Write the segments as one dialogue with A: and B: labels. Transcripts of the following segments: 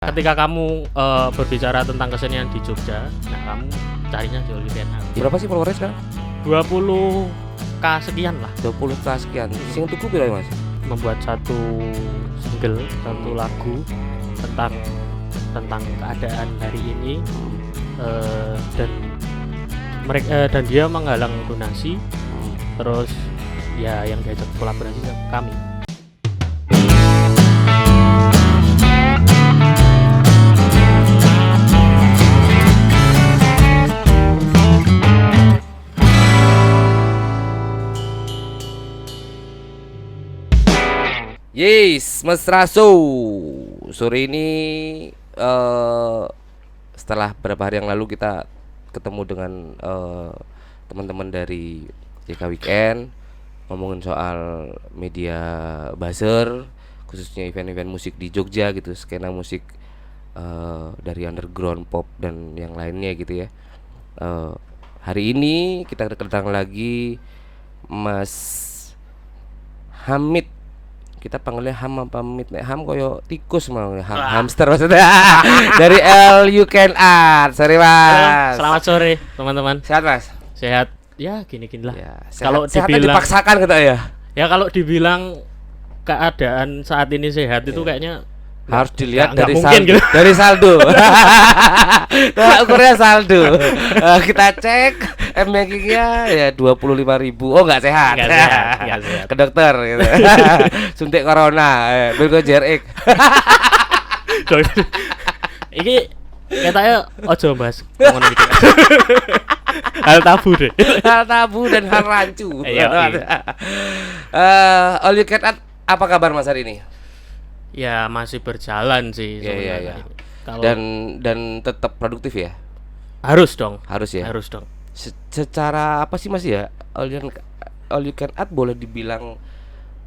A: Ketika kamu berbicara tentang kesenian di Jogja, nah kamu carinya di All You Can Art.
B: Berapa sih followernya sekarang?
A: 20k sekian lah.
B: 20k sekian. Sing tuku piro Mas?
A: Membuat satu single, satu lagu tentang keadaan hari ini, dan dia menggalang donasi, terus ya yang diajak kolaborasi sama kami.
B: Yes, Mesra sore ini setelah beberapa hari yang lalu kita ketemu dengan teman-teman dari JK Weekend ngomongin soal media buzzer, khususnya event-event musik di Jogja gitu, skena musik dari underground pop dan yang lainnya gitu ya. Hari ini kita kedatangan lagi Mas Hamid. Kita panggilnya Ham apa Hamid? Ham koyo tikus mau hamster maksudnya. Dari All You Can Art. Sorry Mas.
A: Selamat sore teman-teman.
B: Sehat Mas?
A: Sehat. Ya gini-gini lah.
B: Ya,
A: Kalau
B: sehatnya
A: dibilang
B: dipaksakan gitu ya.
A: Ya kalau dibilang keadaan saat ini sehat itu kayaknya
B: harus dilihat
A: nggak
B: dari
A: mungkin
B: saldo.
A: gitu.
B: Dari saldo. Tolak ukurnya saldo. Kita cek M-bankingnya ya 25.000. Oh nggak sehat.
A: Nggak sehat.
B: Ke dokter gitu. Suntik corona, bergo JRX.
A: Iki katanya ojo bahas ngono iki. Hal tabu deh.
B: Hal tabu dan hal rancu.
A: Iya.
B: All You Can Art, apa kabar Mas hari ini?
A: Ya masih berjalan sih
B: Iya.
A: Kalau
B: Dan tetap produktif ya?
A: harus dong.
B: Harus ya.
A: Harus dong.
B: Secara apa sih Mas ya? All You Can Art boleh dibilang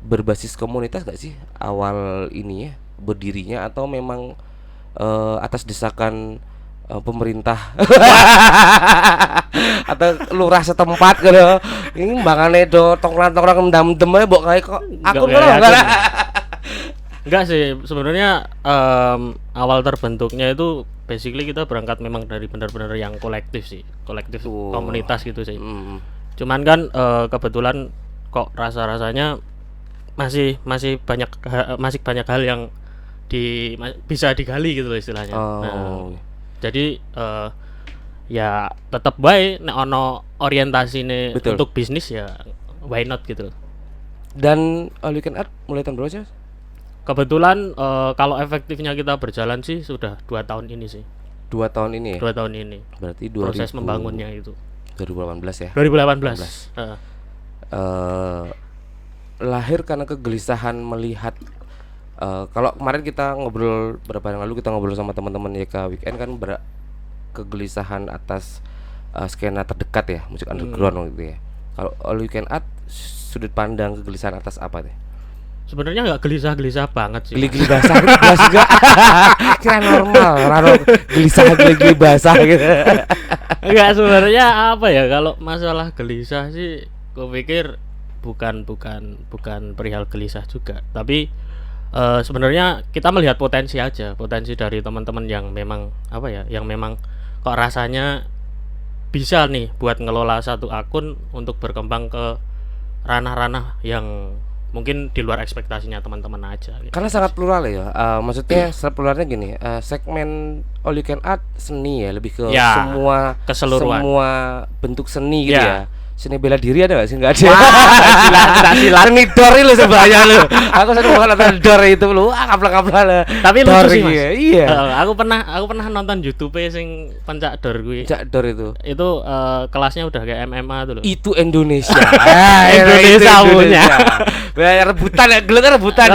B: berbasis komunitas gak sih awal ini ya berdirinya, atau memang atas desakan pemerintah atau lurah setempat gitu? Ini mbangane do tongkrong ndam-ndem ae mbok kae kok akun ngono enggak?
A: Enggak sih, sebenarnya awal terbentuknya itu basically kita berangkat memang dari benar-benar yang kolektif sih, kolektif komunitas gitu sih. Cuman kan kebetulan kok rasa-rasanya masih banyak hal yang bisa digali gitu loh istilahnya. Nah, jadi ya tetap baik nek ono orientasine untuk bisnis ya why not gitu.
B: Dan All You Can Art mulai tahun berapa sih?
A: Kebetulan kalau efektifnya kita berjalan sih sudah 2 tahun ini sih.
B: 2 tahun ini ya?
A: 2 tahun ini.
B: Berarti
A: proses membangunnya itu
B: 2018 ya?
A: 2018.
B: Lahir karena kegelisahan melihat kalau kemarin kita ngobrol beberapa hari lalu, kita ngobrol sama teman-teman YK Weekend kan kegelisahan atas skena terdekat ya, musik underground gitu ya. Kalau All You Can Art, sudut pandang kegelisahan atas apa deh?
A: Sebenarnya nggak gelisah banget sih.
B: Geli-geli basah gitu juga. Kira normal, raro gelisah geli-geli basah gitu.
A: Enggak, sebenarnya apa ya, kalau masalah gelisah sih gue pikir bukan perihal gelisah juga. Tapi sebenarnya kita melihat potensi aja, potensi dari teman-teman yang memang apa ya, yang memang kok rasanya bisa nih buat ngelola satu akun untuk berkembang ke ranah-ranah yang mungkin di luar ekspektasinya teman-teman aja gitu.
B: Karena sangat plural ya. Maksudnya pluralnya gini, segmen All You Can Art seni ya, lebih ke semua
A: keseluruhan,
B: semua bentuk seni gitu ya. Seni bela diri ada gak sih? Enggak ada.
A: Silat.
B: Seni dor lu sebanyak lu. Aku seneng banget nonton dor itu lu. Kaplang-kaplang.
A: Tapi lucu sih Mas.
B: Iya.
A: Aku pernah nonton YouTube sing pencak dor kuwi.
B: Pencak dor itu.
A: Itu kelasnya udah kayak MMA tuh loh.
B: Itu Indonesia.
A: Indonesia punya.
B: Rebutan ya, gelut rebutan.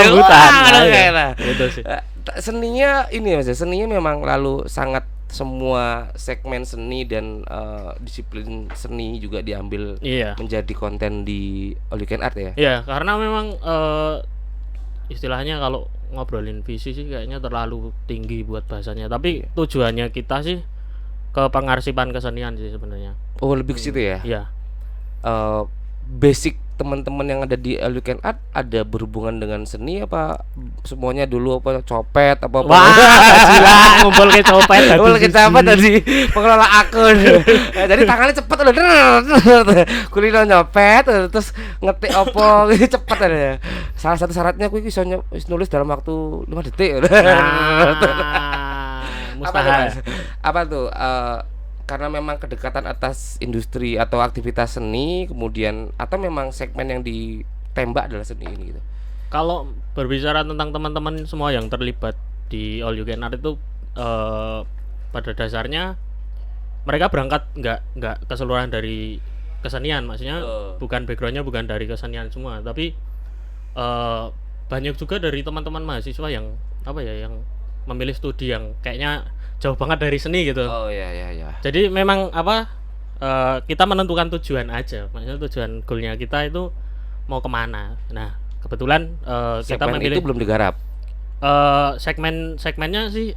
A: Itu sih.
B: Seninya ini Mas, seninya memang lalu sangat semua segmen seni dan disiplin seni juga diambil menjadi konten di All You Can Art ya.
A: Iya, karena memang istilahnya kalau ngobrolin visi sih kayaknya terlalu tinggi buat bahasanya. Tapi tujuannya kita sih ke pengarsipan kesenian sih sebenarnya.
B: Oh, lebih ke situ ya.
A: Iya.
B: Basic teman-teman yang ada di All You Can Art ada berhubungan dengan seni apa semuanya dulu apa copet apa apa?
A: Wah, gila ngumpul ke copet tadi.
B: Ngumpul ke copet tadi pengelola akun. Jadi tangannya cepet udah. Kulino nyopet terus ngetik opo cepet aja. Salah satu syaratnya aku bisa nulis dalam waktu 5 detik.
A: Mustahil.
B: Apa tuh? Karena memang kedekatan atas industri atau aktivitas seni, kemudian atau memang segmen yang ditembak adalah seni ini gitu.
A: Kalau berbicara tentang teman-teman semua yang terlibat di All You Can Art itu pada dasarnya mereka berangkat nggak keseluruhan dari kesenian, maksudnya bukan backgroundnya bukan dari kesenian semua, tapi banyak juga dari teman-teman mahasiswa yang apa ya, yang memilih studi yang kayaknya jauh banget dari seni gitu.
B: Oh ya.
A: Jadi memang apa, kita menentukan tujuan aja, maksudnya tujuan goalnya kita itu mau kemana. Nah kebetulan kita
B: segmen
A: memilih
B: itu belum digarap.
A: segmennya sih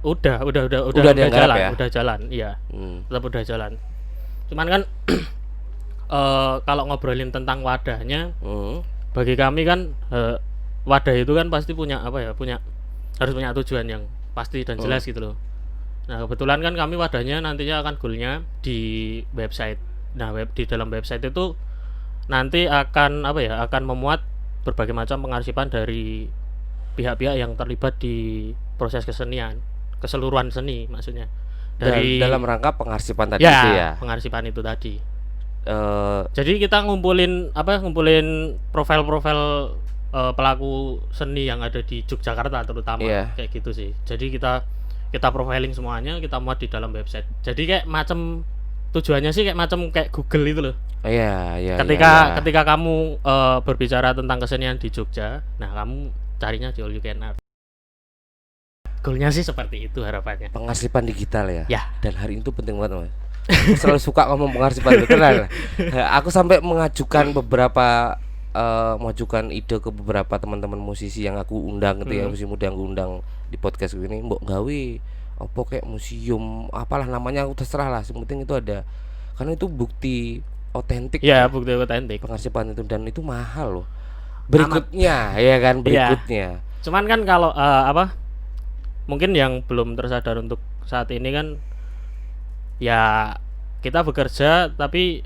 A: udah
B: digarap
A: jalan,
B: ya?
A: udah jalan, iya. Tetap udah jalan. Cuman kan kalau ngobrolin tentang wadahnya, bagi kami kan wadah itu kan pasti punya apa ya, harus punya tujuan yang pasti dan jelas gitu loh. Nah kebetulan kan kami wadahnya nantinya akan goalnya di website. Nah di dalam website itu nanti akan apa ya, akan memuat berbagai macam pengarsipan dari pihak-pihak yang terlibat di proses kesenian, keseluruhan seni maksudnya. Dari
B: dalam rangka pengarsipan tadi
A: ya,
B: itu ya.
A: pengarsipan itu tadi. Jadi kita ngumpulin profil-profil pelaku seni yang ada di Yogyakarta terutama, kayak gitu sih. Jadi kita profiling semuanya, kita muat di dalam website. Jadi kayak macam tujuannya sih kayak Google itu loh.
B: Iya.
A: Ketika kamu berbicara tentang kesenian di Jogja, nah kamu carinya di All You Can Art. Goalnya sih seperti itu harapannya.
B: Pengarsipan digital ya.
A: Ya.
B: Dan hari itu penting banget Mas. Aku selalu suka ngomong pengarsipan beneran. Aku sampai mengajukan ide ke beberapa teman-teman musisi yang aku undang gitu ya, musisi muda yang aku undang di podcast ini, mbok gawe apa kayak museum apalah namanya, aku terserah lah, yang penting itu ada, karena itu bukti otentik
A: ya, bukti otentik
B: pengarsipan itu, dan itu mahal loh berikutnya ya kan, berikutnya.
A: Cuman kan kalau mungkin yang belum tersadar untuk saat ini kan ya, kita bekerja tapi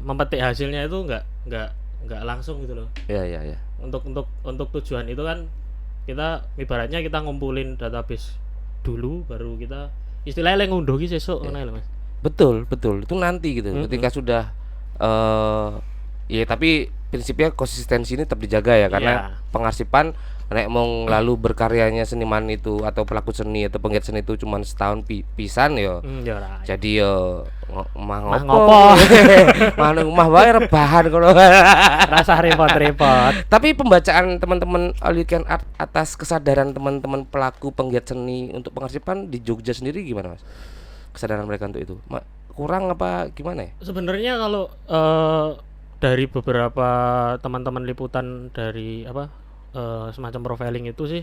A: memetik hasilnya itu nggak langsung gitu loh.
B: Iya.
A: Untuk tujuan itu kan kita ibaratnya kita ngumpulin database dulu, baru kita istilahnya ngunduh ki sesuk ngono lho Mas.
B: Betul itu nanti gitu. Ketika sudah ya, tapi prinsipnya konsistensi ini tetap dijaga ya, karena pengarsipan nek mau lalu berkaryanya seniman itu atau pelaku seni atau penggiat seni itu cuma setahun pisan yo. Jadi yo mah ngopo. Manung mah wae rebahan kalau
A: rasa repot-repot.
B: Tapi pembacaan teman-teman All You Can Art atas kesadaran teman-teman pelaku penggiat seni untuk pengarsipan di Jogja sendiri gimana Mas? Kesadaran mereka untuk itu kurang apa gimana ya?
A: Sebenarnya kalau dari beberapa teman-teman liputan dari semacam profiling itu sih,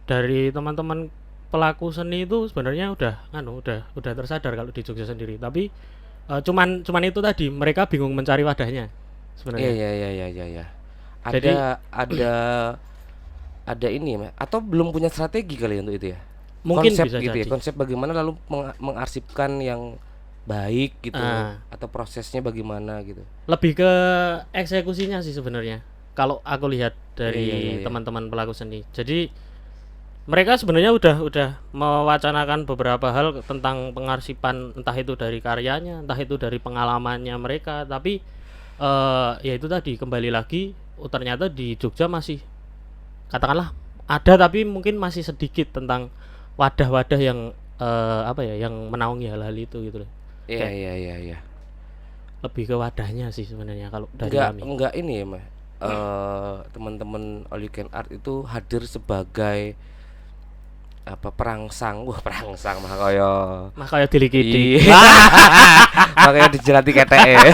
A: dari teman-teman pelaku seni itu sebenarnya udah tersadar kalau di Jogja sendiri, tapi cuman itu tadi, mereka bingung mencari wadahnya sebenarnya.
B: Iya. Ada ini atau belum punya strategi kali untuk itu ya,
A: mungkin
B: konsep
A: bisa
B: gitu
A: jadi.
B: Ya, konsep bagaimana lalu mengarsipkan yang baik gitu, atau prosesnya bagaimana gitu.
A: Lebih ke eksekusinya sih sebenarnya kalau aku lihat dari teman-teman pelaku seni. Jadi mereka sebenarnya udah mewacanakan beberapa hal tentang pengarsipan, entah itu dari karyanya, entah itu dari pengalamannya mereka, tapi ya itu tadi, kembali lagi ternyata di Jogja masih katakanlah ada, tapi mungkin masih sedikit tentang wadah-wadah yang yang menaungi hal-hal itu gitu loh.
B: Iya.
A: Lebih ke wadahnya sih sebenarnya kalau dari kami.
B: Enggak ini ya Mas. Teman-teman All You Can Art itu hadir sebagai perangsang. Perangsang mah kaya
A: dilikidi.
B: Makanya dijelati keteke.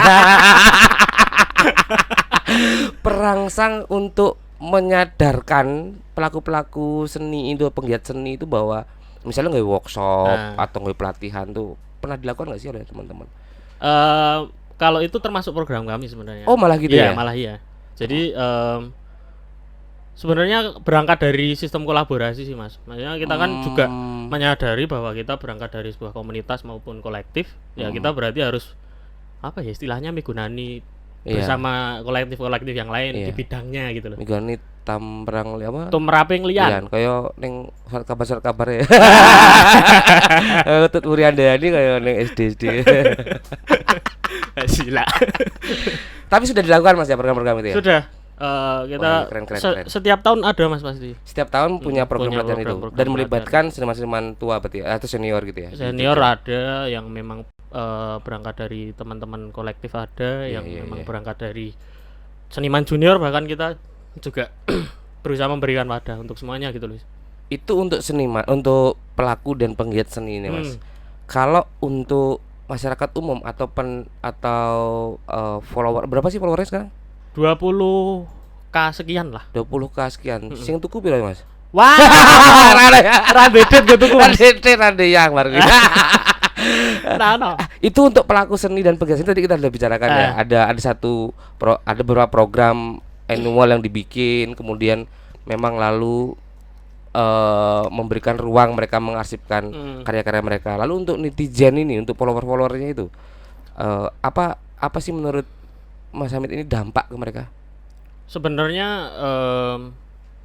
B: Perangsang untuk menyadarkan pelaku-pelaku seni itu, penggiat seni itu, bahwa misalnya nggak workshop atau nggak pelatihan tuh pernah dilakukan nggak sih oleh teman-teman?
A: kalau itu termasuk program kami sebenarnya.
B: Oh, malah gitu
A: Iya,
B: ya?
A: malah iya. Jadi sebenarnya berangkat dari sistem kolaborasi sih Mas. Maksudnya kita kan juga menyadari bahwa kita berangkat dari sebuah komunitas maupun kolektif. Ya kita berarti harus apa ya istilahnya migunani bersama kolektif-kolektif yang lain di bidangnya gitu loh.
B: Migunani tamrang apa?
A: Tumraping liyan.
B: Kaya ning kabar ya. Tut Wuryandani kaya ning SD.
A: Sila.
B: Tapi sudah dilakukan Mas ya program-program itu ya?
A: Sudah. Kita
B: keren.
A: setiap tahun ada Mas pasti.
B: Setiap tahun punya program pelatihan itu dan melibatkan seniman-seniman tua berarti atau senior gitu ya.
A: Senior ada yang memang berangkat dari teman-teman kolektif ada yang memang berangkat dari seniman junior, bahkan kita juga berusaha memberikan wadah untuk semuanya gitu loh.
B: Itu untuk seniman, untuk pelaku dan penggiat seni ini Mas. Kalau untuk masyarakat umum atau follower, berapa sih followernya sekarang?
A: 20k sekian lah.
B: 20k sekian. Sing tuku piro Mas?
A: Wah, rabedet gitu tuku Mas.
B: Rade yang baru.
A: Nah.
B: Itu untuk pelaku seni dan penggiat seni tadi kita sudah bicarakan ya. Ada beberapa program annual yang dibikin, kemudian memang lalu memberikan ruang mereka mengarsipkan karya-karya mereka. Lalu untuk netizen ini, untuk follower-followernya itu apa sih menurut Mas Hamid ini dampak ke mereka?
A: Sebenarnya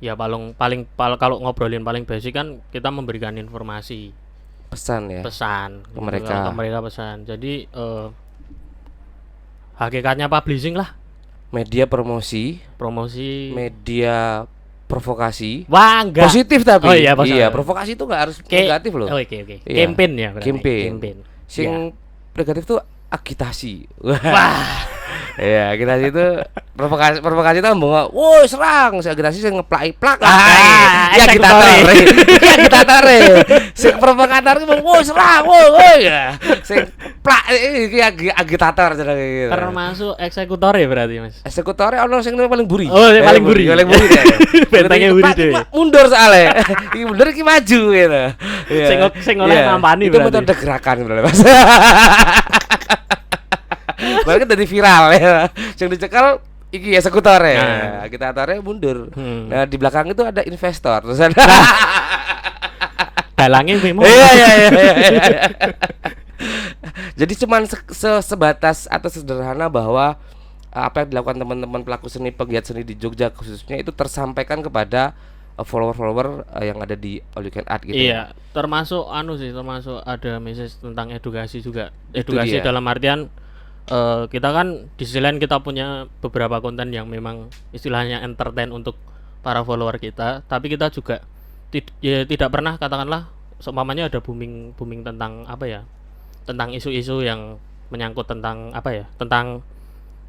A: ya paling kalau ngobrolin paling basic kan kita memberikan informasi, pesan
B: ke mereka.
A: Pesan. Jadi hakikatnya publishing lah.
B: Media promosi, media provokasi.
A: Wah, enggak.
B: Positif tapi.
A: Oh iya,
B: provokasi itu enggak harus negatif loh.
A: Oke. Campaign ya berarti.
B: Campaign. Sing negatif tuh agitasi.
A: Wah.
B: Ya, agitasi itu provokasi itu ngomong, "Woi, serang." Agitasi sing ngeplak-plak. Ya agitator. Sing provokator ku ngomong, "Woi, serang, woi." Ya. Sing plak iki agitator jenenge gitu.
A: Termasuk eksekutor ya berarti, Mas.
B: Eksekutor ono sing paling buri.
A: Oh, yang paling buri. Bentengnya buri deh.
B: Mundur soalnya. Iki mundur iki maju gitu.
A: Sing oleh ngampani
B: berarti. Itu metode gerakan berarti, Mas. Bahkan dari viral ya. Yang dicekal iki eksekutor ya. Agitatornya mundur. Nah, di belakang itu ada investor. Terus ada
A: dalangnya memang.
B: Iya. Jadi cuman sebatas atau sederhana bahwa apa yang dilakukan teman-teman pelaku seni, pegiat seni di Jogja khususnya itu tersampaikan kepada follower-follower yang ada di All You Can Art gitu.
A: Iya, termasuk ada message tentang edukasi juga. Edukasi dalam artian kita kan di sisi lain kita punya beberapa konten yang memang istilahnya entertain untuk para follower kita, tapi kita juga tidak pernah katakanlah seumpamanya ada booming tentang apa ya, tentang isu-isu yang menyangkut tentang apa ya, tentang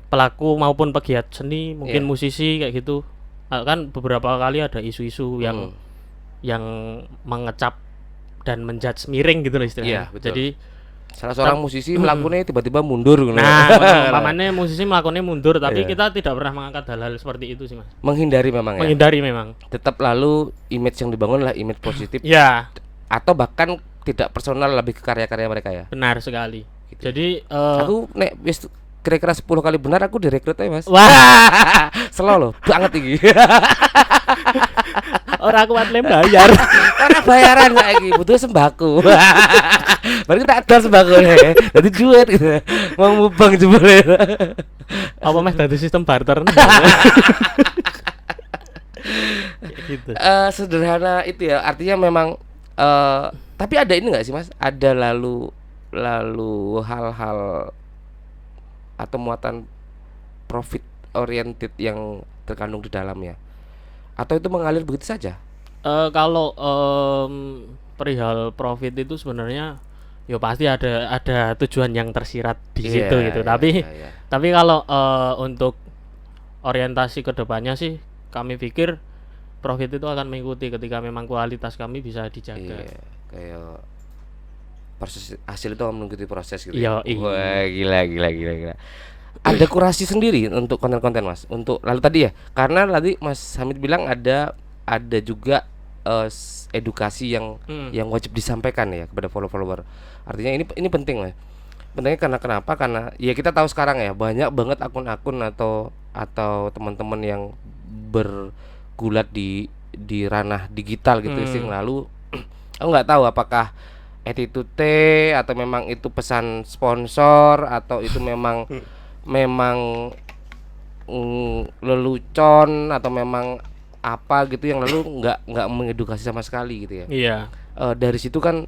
A: pelaku maupun pegiat seni, mungkin musisi kayak gitu. Kan beberapa kali ada isu-isu yang mengecap dan menjudge miring gitu loh istilahnya. Jadi
B: salah seorang musisi melakukannya tiba-tiba mundur.
A: Nah, pamannya musisi melakukannya mundur, tapi kita tidak pernah mengangkat hal-hal seperti itu sih Mas.
B: Menghindari memang.
A: Tetap
B: lalu image yang dibangun adalah image positif.
A: Ya.
B: Atau bahkan tidak personal, lebih ke karya-karya mereka ya.
A: Benar sekali. Gitu. Jadi
B: aku nek wis kira-kira 10 kali benar aku direkrut aja Mas.
A: Wah,
B: slow loh banget iki.
A: Orang kuat lem bayar.
B: Orang bayaran saiki butuh sembako. Berarti tak ada sembako dadi duit gitu. Mau mubang jebule.
A: Apa meh dadi sistem barter. Gitu.
B: Sederhana itu ya, artinya memang tapi ada ini enggak sih Mas? Ada lalu hal-hal atau muatan profit oriented yang terkandung di dalamnya, atau itu mengalir begitu saja?
A: Kalau perihal profit itu sebenarnya ya pasti ada tujuan yang tersirat di situ gitu. Tapi kalau untuk orientasi kedepannya sih kami pikir profit itu akan mengikuti ketika memang kualitas kami bisa dijaga.
B: Kayak proses hasil itu mengikuti proses gitu.
A: Wah,
B: gila. Ada kurasi sendiri untuk konten-konten Mas. Untuk lalu tadi ya, karena tadi Mas Hamid bilang ada juga edukasi yang wajib disampaikan ya kepada follower. Artinya ini penting lah. Sebenarnya karena kenapa? Karena ya kita tahu sekarang ya banyak banget akun-akun atau teman-teman yang bergulat di ranah digital gitu sing lalu aku nggak tahu apakah attitude atau memang itu pesan sponsor atau itu memang lelucon atau memang apa gitu yang lalu nggak mengedukasi sama sekali gitu ya.
A: Iya.
B: Dari situ kan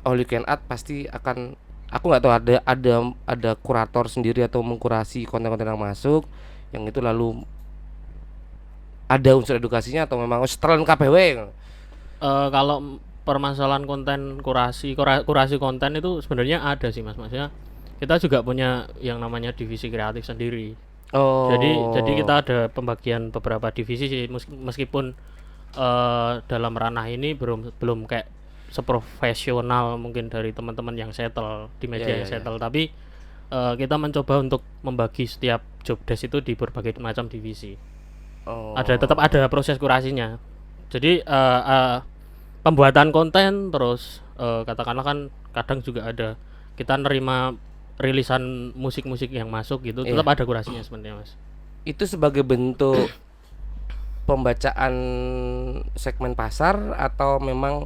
B: All You Can Add pasti akan, aku nggak tahu ada kurator sendiri atau mengkurasi konten-konten yang masuk yang itu lalu ada unsur edukasinya atau memang setelan KPW.
A: Kalau permasalahan konten kurasi konten itu sebenarnya ada sih Mas. Maksudnya kita juga punya yang namanya divisi kreatif sendiri.
B: Oh.
A: Jadi kita ada pembagian beberapa divisi sih, meskipun dalam ranah ini belum kayak seprofesional mungkin dari teman-teman yang settle di media yang settle, tapi kita mencoba untuk membagi setiap job desk itu di berbagai macam divisi. Tetap ada proses kurasinya. Jadi pembuatan konten terus katakanlah kan kadang juga ada kita nerima rilisan musik-musik yang masuk gitu, tetap ada kurasinya sebenarnya Mas.
B: Itu sebagai bentuk pembacaan segmen pasar atau memang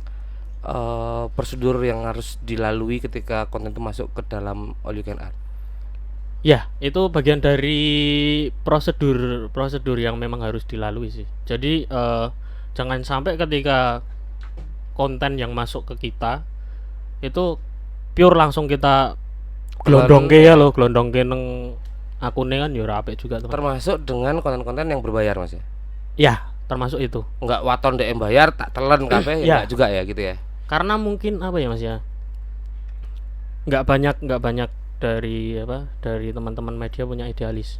B: prosedur yang harus dilalui ketika konten itu masuk ke dalam All You Can Add?
A: Ya, itu bagian dari prosedur yang memang harus dilalui sih. Jadi jangan sampai ketika konten yang masuk ke kita itu pure langsung kita glondongke ya lo, glondongke neng akunnya kan ya ora apik juga teman.
B: Termasuk dengan konten-konten yang berbayar Mas ya?
A: Ya, termasuk itu.
B: Enggak waton DM bayar tak telan kabeh ya juga ya gitu ya.
A: Karena mungkin apa ya Mas ya? Enggak banyak dari teman-teman media punya idealis.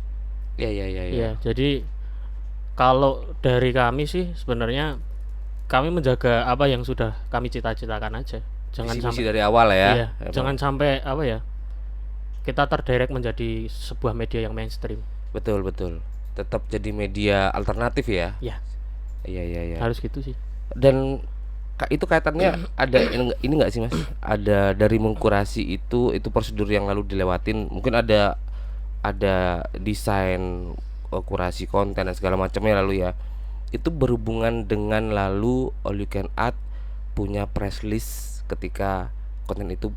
A: Iya, jadi kalau dari kami sih sebenarnya kami menjaga apa yang sudah kami cita-citakan aja. Jangan sampai
B: dari awal ya.
A: Iya, jangan sampai kita terdirect menjadi sebuah media yang mainstream.
B: Betul. Tetap jadi media alternatif ya.
A: Iya.
B: Iya.
A: Harus gitu sih.
B: Dan itu kaitannya ada ini enggak sih Mas? Ada dari mengkurasi itu prosedur yang lalu dilewatin. Mungkin ada desain kurasi konten dan segala macamnya lalu ya. Itu berhubungan dengan lalu All You Can Add punya press list ketika konten itu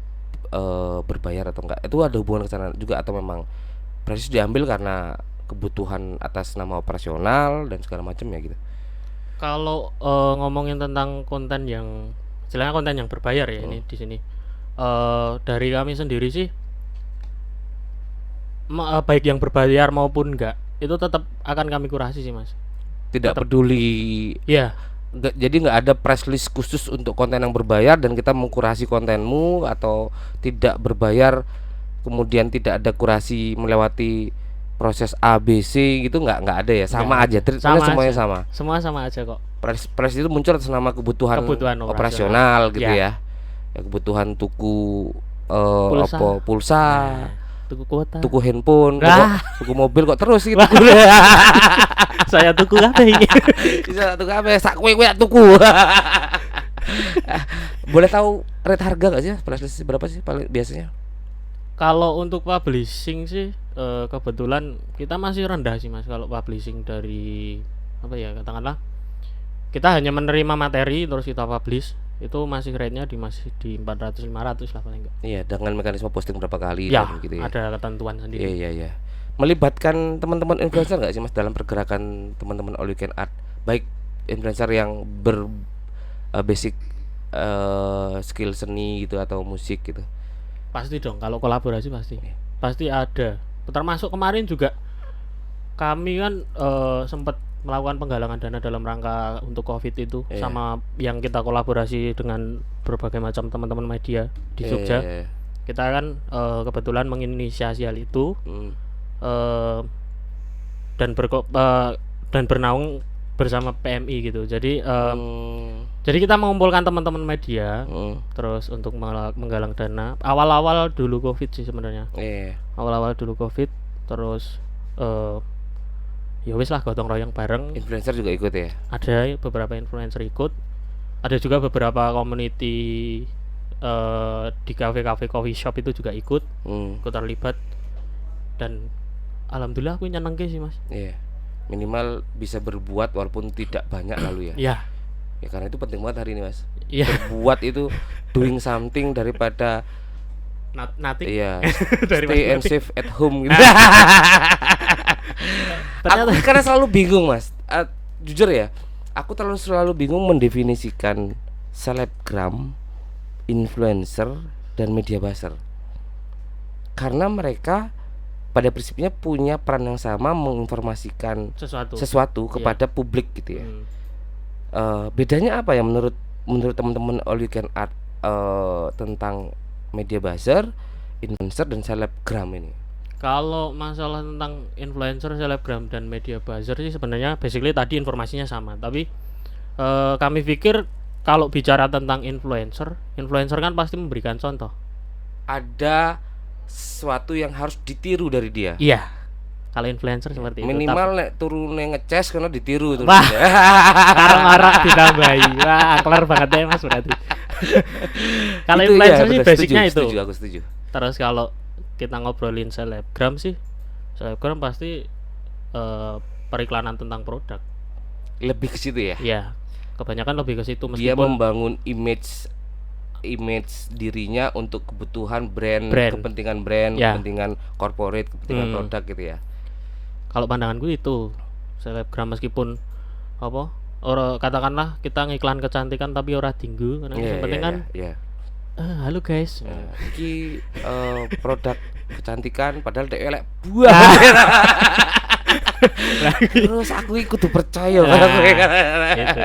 B: berbayar atau enggak. Itu ada hubungan ke sana juga atau memang press list diambil karena kebutuhan atas nama operasional dan segala macam ya gitu.
A: Kalau ngomongin tentang konten yang istilahnya konten yang berbayar ya, ini di sini dari kami sendiri sih baik yang berbayar maupun enggak itu tetap akan kami kurasi sih Mas.
B: Tidak peduli.
A: Iya.
B: Jadi nggak ada press list khusus untuk konten yang berbayar dan kita mengkurasi kontenmu, atau tidak berbayar kemudian tidak ada kurasi melewati proses ABC gitu, nggak ada ya, sama aja semuanya sama.
A: Semua sama aja kok.
B: Press itu muncul atas nama kebutuhan operasional gitu ya. Kebutuhan tuku pulsa.
A: Tuku kuota,
B: tuku handphone, tuku mobil kok terus gitu.
A: Saya tuku apa ini?
B: Bisa tuku apa? Sak kowe tuku. Boleh tahu rate harga nggak sih? Price berapa sih paling biasanya?
A: Kalau untuk publishing sih kebetulan kita masih rendah sih Mas. Kalau publishing dari katakanlah kita hanya menerima materi terus kita publish, itu masih rate-nya masih di 400-500 lah paling enggak.
B: Iya, dengan mekanisme posting berapa kali
A: ya,
B: gitu ya.
A: Ada ketentuan sendiri.
B: Iya. Melibatkan teman-teman influencer enggak sih Mas dalam pergerakan teman-teman All You Can Add? Baik influencer yang basic skill seni gitu atau musik gitu.
A: Pasti dong, kalau kolaborasi pasti ada. Termasuk kemarin juga kami kan sempat melakukan penggalangan dana dalam rangka untuk COVID itu, sama yang kita kolaborasi dengan berbagai macam teman-teman media di Jogja. Kita kan kebetulan menginisiasi hal itu dan bernaung bersama PMI gitu. Jadi kita mengumpulkan teman-teman media terus untuk menggalang dana. Awal-awal dulu COVID sih sebenarnya. Awal-awal dulu COVID, terus ya wis lah gotong royong bareng.
B: Influencer juga ikut ya?
A: Ada beberapa influencer ikut. Ada juga beberapa community di kafe-kafe coffee shop itu juga ikut terlibat, dan alhamdulillah aku nyenengke sih Mas.
B: Iya. Minimal bisa berbuat walaupun tidak banyak lalu ya.
A: Iya.
B: Ya karena itu penting banget hari ini Mas.
A: Iya.
B: Berbuat itu doing something daripada
A: Nothing.
B: iya.
A: Dari
B: Stay and
A: nothing.
B: safe at home gitu.
A: Ternyata
B: Aku karena selalu bingung Mas. Jujur ya, aku selalu bingung mendefinisikan selebgram, influencer, dan media buzzer. Karena mereka pada prinsipnya punya peran yang sama menginformasikan sesuatu kepada publik gitu ya. Bedanya apa ya menurut teman-teman All You Can Art tentang media buzzer, influencer, dan selebgram ini?
A: Kalau masalah tentang influencer, selebgram, dan media buzzer sih sebenarnya basically tadi informasinya sama, tapi kami pikir kalau bicara tentang influencer kan pasti memberikan contoh.
B: Ada sesuatu yang harus ditiru dari dia.
A: Iya. Kalau influencer seperti itu.
B: Minimal nek turune ngeces karena ditiru tuh.
A: Wah. Arang-arang ditambahi. Wah, kelar banget ya Mas berarti. Kalau influencer sih basicnya itu.
B: Aku setuju.
A: Terus kalau kita ngobrolin selebgram sih, selebgram pasti periklanan tentang produk.
B: Lebih ke situ ya?
A: Iya. Kebanyakan lebih ke situ, meskipun
B: dia membangun image dirinya untuk kebutuhan brand. Kepentingan brand, ya. Kepentingan corporate, kepentingan produk gitu ya.
A: Kalau pandanganku itu selebgram meskipun apa? Katakanlah kita ngiklan kecantikan tapi ora tinggu, karena yang penting kan halo guys.
B: Iki produk kecantikan padahal dek elek buah. Terus aku ikut percaya gitu.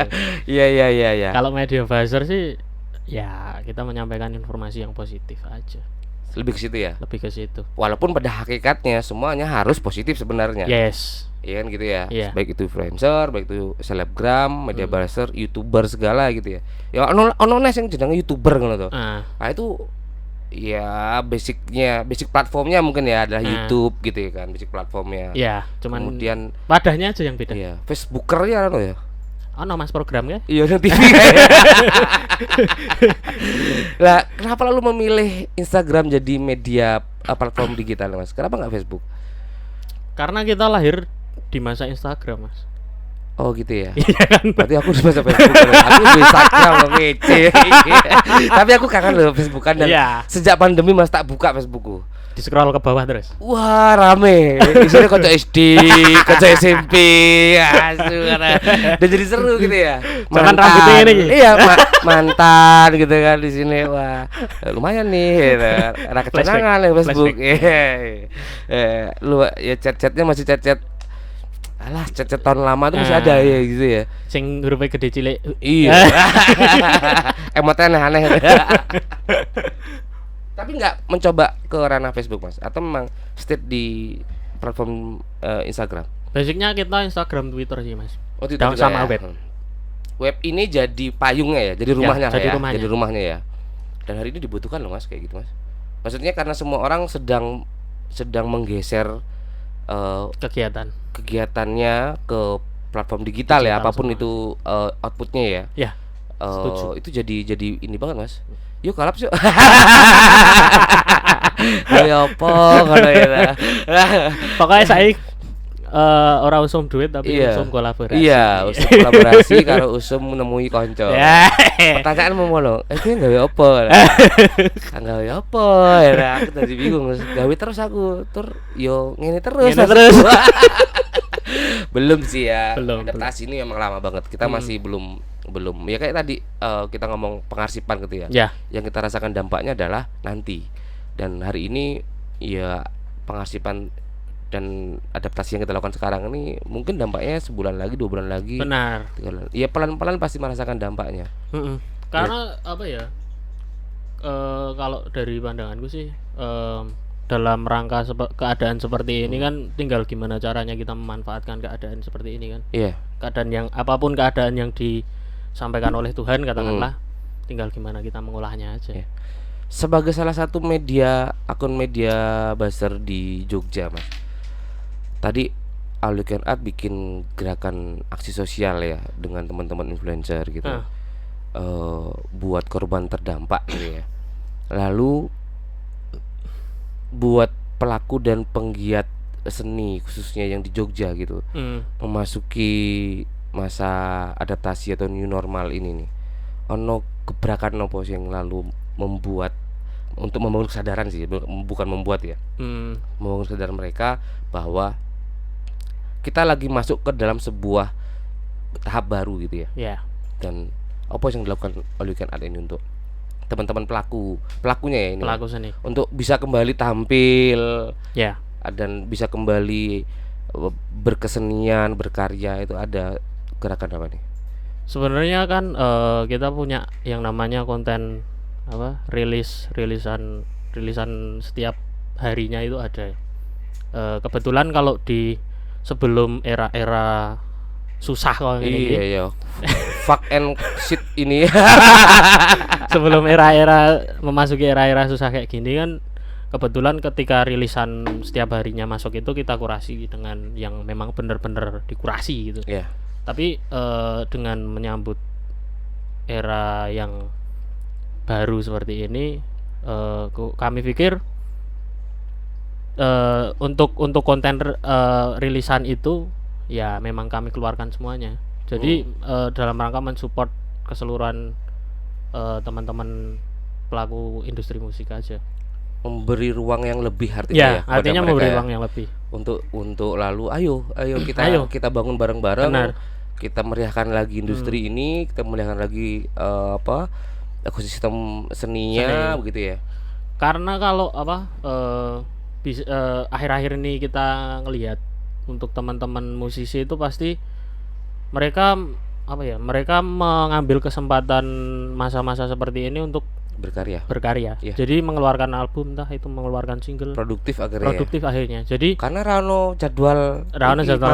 B: Iya.
A: Kalau media buzzer sih ya kita menyampaikan informasi yang positif aja.
B: Lebih ke situ ya?
A: Lebih ke situ.
B: Walaupun pada hakikatnya semuanya harus positif sebenarnya.
A: Yes.
B: Iya kan gitu ya.
A: Yeah.
B: Baik itu influencer, baik itu selebgram, media buzzer, YouTuber segala gitu ya. Ya ono yang jenenge YouTuber ngono to. Nah, itu ya basic platformnya mungkin ya adalah YouTube gitu ya kan, basic platformnya.
A: Iya, cuman
B: kemudian
A: wadahnya aja yang beda.
B: Iya, Facebooker ya ono ya.
A: Ono Mas program ya?
B: Iya, TV. Lah, kenapa lalu memilih Instagram jadi media platform digital Mas? Kenapa nggak Facebook?
A: Karena kita lahir di masa Instagram Mas.
B: Oh gitu ya.
A: Iya kan?
B: Berarti aku di masa Facebook. Aku di Instagram loh, tapi aku kangen loh Facebookan dan sejak pandemi Mas tak buka Facebookku.
A: Di scroll ke bawah terus.
B: Wah rame. Isinya kocok SD, kocok SMP, asu karena udah jadi seru gitu ya.
A: Jangan rambutnya ini.
B: Iya mantan gitu kan di sini. Wah lumayan nih. Gitu. Ada kecenangan ya Facebook. Lu ya chat-chatnya masih chat-chat. Alah chat-chat tahun lama tuh masih ada ya gitu ya.
A: Sing hurufnya gede cilik.
B: Iya. Emotnya aneh-aneh. Tapi nggak mencoba ke ranah Facebook Mas, atau memang stay di platform Instagram?
A: Basicnya kita Instagram, Twitter sih Mas.
B: Oh Twitter
A: sama
B: ya?
A: web.
B: Web ini jadi payungnya ya, jadi rumahnya
A: ya,
B: jadi rumahnya ya. Dan hari ini dibutuhkan loh Mas kayak gitu Mas. Maksudnya karena semua orang sedang menggeser kegiatannya ke platform digital ya, apapun semua. Itu outputnya ya.
A: Ya.
B: Itu jadi ini banget Mas. Yuk kalap yuk. Ayo apa ngono ya.
A: Pokoknya saya orang usum duit tapi usum kolaborasi.
B: Iya, usum kolaborasi karo usum menemui konco. Pertanyaan mau ngono, itu gawe apa? Gawe apa? Ya aku tadi bingung, gawe terus aku. Yo ngene terus. Belum sih ya. Adaptasi ini memang lama banget. Kita masih belum ya kayak tadi kita ngomong pengarsipan gitu ya. Yang kita rasakan dampaknya adalah nanti. Dan hari ini ya pengarsipan dan adaptasi yang kita lakukan sekarang ini mungkin dampaknya sebulan lagi, 2 bulan lagi.
A: Benar.
B: Ya pelan-pelan pasti merasakan dampaknya.
A: Karena apa ya? Kalau dari pandanganku sih dalam rangka keadaan seperti ini kan tinggal gimana caranya kita memanfaatkan keadaan seperti ini kan.
B: Iya.
A: Keadaan yang apapun keadaan yang disampaikan oleh Tuhan katakanlah, tinggal gimana kita mengolahnya aja.
B: Iya. Sebagai salah satu akun media buzzer di Jogja Mas, tadi All You Can Art bikin gerakan aksi sosial ya dengan teman-teman influencer gitu. Buat korban terdampak gitu ya. lalu buat pelaku dan penggiat seni khususnya yang di Jogja gitu memasuki masa adaptasi atau new normal ini nih, ono gebrakan apa sih yang lalu membuat untuk membangun kesadaran sih, bukan membuat ya, membangun kesadaran mereka bahwa kita lagi masuk ke dalam sebuah tahap baru gitu ya. Dan apa yang dilakukan oleh Weekend Art ini untuk teman-teman pelakunya ya ini,
A: pelaku seni,
B: untuk bisa kembali tampil
A: ya,
B: dan bisa kembali berkesenian, berkarya, itu ada gerakan apa nih?
A: Sebenarnya kan kita punya yang namanya konten apa, rilisan setiap harinya itu ada. Kebetulan kalau di sebelum era susah kalau ini,
B: iya fuck and shit ini
A: sebelum era memasuki era susah kayak gini kan, kebetulan ketika rilisan setiap harinya masuk itu kita kurasi dengan yang memang benar-benar dikurasi gitu. Tapi dengan menyambut era yang baru seperti ini, kami pikir untuk konten rilisan itu ya memang kami keluarkan semuanya. Jadi dalam rangka mensupport keseluruhan teman-teman pelaku industri musik aja,
B: memberi ruang yang lebih
A: artinya memberi ruang yang lebih
B: untuk lalu ayo kita bangun bareng-bareng, kita meriahkan lagi industri ini, kita meriahkan lagi ekosistem seninya begitu ya.
A: Karena kalau akhir-akhir ini kita ngelihat untuk teman-teman musisi itu pasti mereka mengambil kesempatan masa-masa seperti ini untuk berkarya. Jadi mengeluarkan album, entah itu mengeluarkan single, produktif akhirnya. Jadi
B: karena Rano jadwal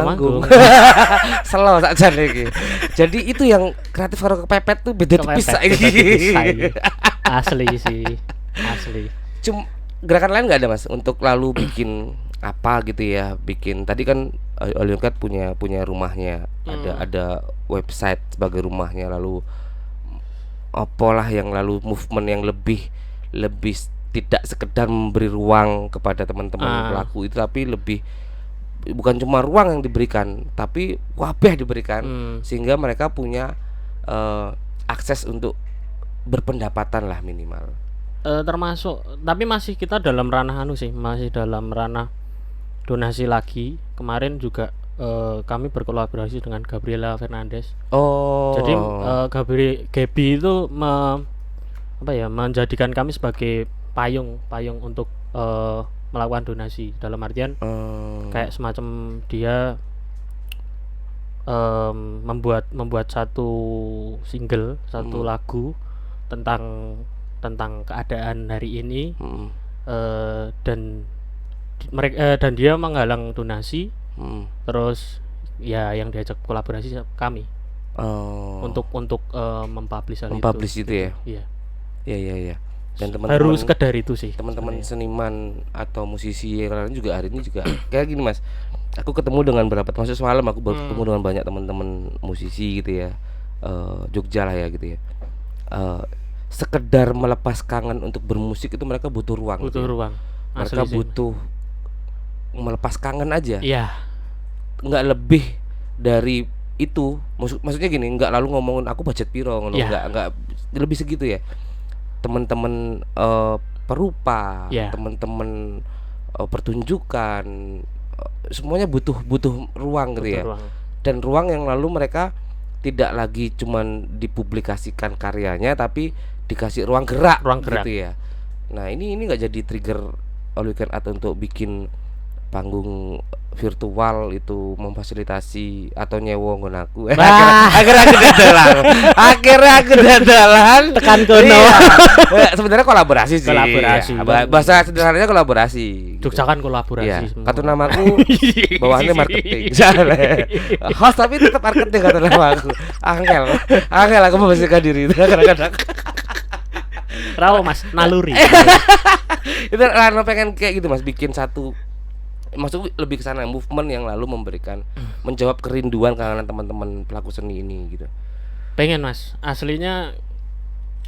A: manggung
B: selo saja lagi. Jadi itu yang kreatif karo kepepet tuh beda tipis saiki.
A: Asli.
B: Cuma gerakan lain nggak ada Mas untuk lalu bikin apa gitu ya, bikin tadi kan Oliunkat punya rumahnya, ada website sebagai rumahnya, lalu apalah yang lalu movement yang lebih tidak sekedar memberi ruang kepada teman-teman pelaku itu, tapi lebih bukan cuma ruang yang diberikan tapi wabah diberikan sehingga mereka punya akses untuk berpendapatan lah minimal.
A: Termasuk, tapi masih kita dalam ranah masih dalam ranah donasi lagi. Kemarin juga kami berkolaborasi dengan Gabriela Fernandez. Jadi Gabi itu menjadikan kami sebagai payung untuk melakukan donasi, dalam artian kayak semacam dia membuat satu single, satu lagu tentang keadaan hari ini, dan dia menggalang donasi, terus ya yang diajak kolaborasi kami untuk mempublish
B: itu ya. Iya. Dan teman-teman
A: baru sekedar itu sih,
B: teman-teman seniman atau musisi yang lain juga hari ini juga kayak gini Mas. Aku ketemu dengan semalam aku bertemu dengan banyak teman-teman musisi gitu ya, Jogja lah ya gitu ya. Sekedar melepas kangen untuk bermusik itu mereka butuh ruang. Mereka butuh melepas kangen aja. Nggak lebih dari itu. Maksudnya gini, nggak lalu ngomongin aku budget piro, nggak lebih segitu ya. Teman-teman perupa, teman-teman pertunjukan, semuanya butuh ruang gitu ya. Dan ruang yang lalu mereka tidak lagi cuman dipublikasikan karyanya, tapi dikasih ruang gerak gitu ya. Nah ini nggak jadi trigger All Weekend Art untuk bikin panggung virtual itu, memfasilitasi atau nyewa nggon aku. Akhirnya aku dadalan
A: tekan kono.
B: Sebenarnya kolaborasi sih. Bahasa sederhananya kolaborasi.
A: Jogja kan kolaborasi.
B: Ya, kartu namaku bawahannya marketing. Host tapi tetap marketing kartu namaku. Angel aku membersihkan diri kadang-kadang.
A: Rawo Mas, naluri.
B: Itu Rano pengen kayak gitu Mas, bikin satu, maksud lebih ke sana, movement yang lalu memberikan menjawab kerinduan kangen teman-teman pelaku seni ini gitu.
A: Pengen Mas, aslinya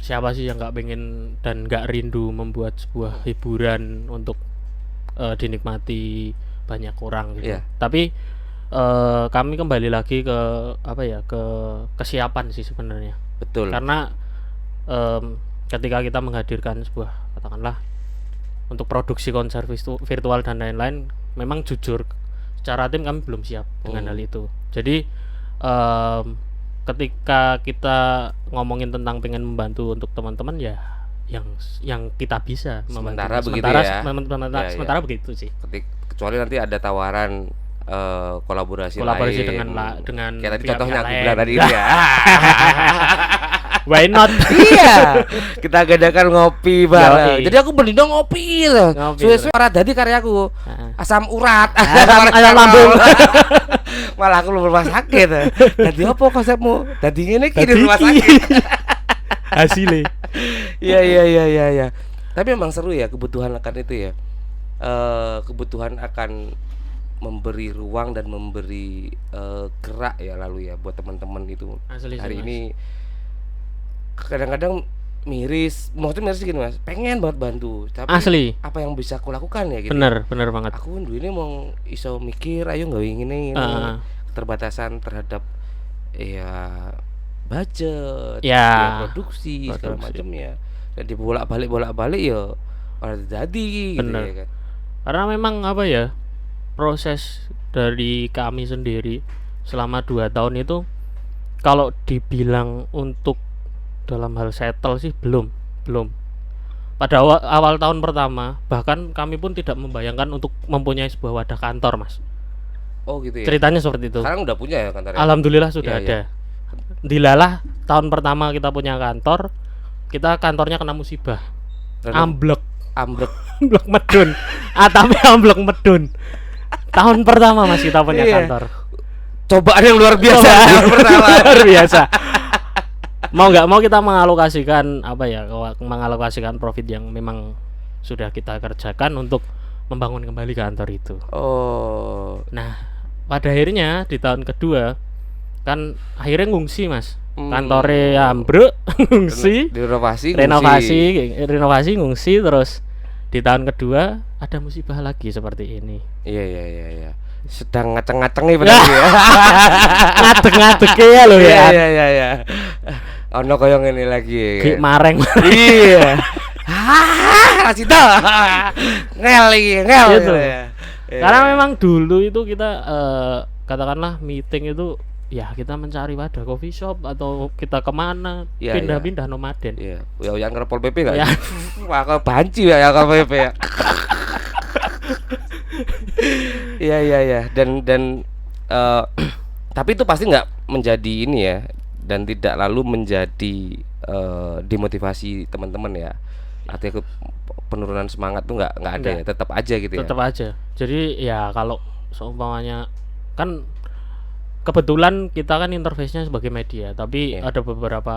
A: siapa sih yang nggak pengen dan nggak rindu membuat sebuah hiburan untuk dinikmati banyak orang gitu.
B: Iya.
A: Tapi kami kembali lagi ke apa ya, ke kesiapan sih sebenarnya.
B: Betul.
A: Karena ketika kita menghadirkan sebuah, katakanlah untuk produksi konser virtual dan lain-lain, memang jujur secara tim kami belum siap dengan hal itu. Jadi ketika kita ngomongin tentang pengen membantu untuk teman-teman ya yang kita bisa
B: Sementara
A: membantu.
B: begitu ya.
A: Sementara begitu sih.
B: Kecuali nanti ada tawaran kolaborasi
A: Kolaborasi
B: lain.
A: dengan
B: kayak tadi
A: pihak
B: contohnya aku
A: lain.
B: bilang tadi itu ya.
A: Why not?
B: Iya, kita gadakan ngopi bareng.
A: Yoi.
B: Jadi aku belindo ngopi loh.
A: Ngopi,
B: Suwe-suwe ora dadi karyaku.
A: Heeh.
B: Asam urat,
A: Asam lambung.
B: Malah aku lu rumah sakit. Dadi apa konsepmu? Dadi ngene iki di
A: Dadi
B: rumah
A: iki.
B: sakit.
A: Hasilnya.
B: Iya. Tapi memang seru ya, kebutuhan akan itu ya. Kebutuhan akan memberi ruang dan memberi gerak ya lalu ya buat teman-teman itu.
A: Asli sih,
B: Hari
A: Mas.
B: ini kadang-kadang maksudnya miris gini Mas, pengen banget bantu, tapi
A: Asli.
B: apa yang bisa aku lakukan ya gitu.
A: Bener banget.
B: Aku ini mau iso mikir, ayo nggak ini keterbatasan terhadap ya budget,
A: Ya,
B: produksi segala
A: produksi.
B: macam ya, dan dibolak-balik ya orang jadi gitu
A: Bener.
B: ya kan.
A: Karena memang apa ya, proses dari kami sendiri selama 2 tahun itu kalau dibilang untuk dalam hal settle sih belum. Pada awal tahun pertama bahkan kami pun tidak membayangkan untuk mempunyai sebuah wadah kantor, Mas.
B: Oh gitu ya.
A: Ceritanya seperti itu.
B: Sekarang udah punya ya kantornya.
A: Alhamdulillah sudah
B: Iya,
A: ada. Dilalah tahun pertama kita punya kantor, kita kantornya kena musibah. Amblek amblek medun. Atapnya amblek medun. Tahun pertama Mas kita punya
B: Iya.
A: kantor.
B: Cobaan yang luar biasa.
A: Cobaan
B: pertama.
A: luar biasa. Mau nggak mau kita mengalokasikan mengalokasikan profit yang memang sudah kita kerjakan untuk membangun kembali kantor itu.
B: Oh.
A: Nah, pada akhirnya di tahun kedua kan akhirnya ngungsi, Mas. Kantornya ambruk, ngungsi, renovasi ngungsi, terus di tahun kedua ada musibah lagi seperti ini.
B: Iya. Sedang ngaceng-ngaceng nih bener ya.
A: Ngadeg-ngadeg ya lo ya.
B: Iya. Ono koyo ngene lagi.
A: Kayak mareng.
B: Iya. Rasita. Ngel.
A: Gitu.
B: Ya.
A: Karena memang dulu itu kita katakanlah meeting itu ya kita mencari wadah coffee shop atau kita kemana,
B: Iya,
A: pindah-pindah nomaden.
B: Iya, yang ngerpol PP enggak?
A: Ya.
B: Wah, kok banci ya yang ngerpol PP ya. Iya. Dan tapi itu pasti nggak menjadi ini ya, dan tidak lalu menjadi demotivasi teman-teman ya. Artinya penurunan semangat tuh nggak ada ya, tetap aja gitu ya.
A: Tetap aja. Jadi ya kalau seumpamanya kan kebetulan kita kan interface-nya sebagai media, tapi ada beberapa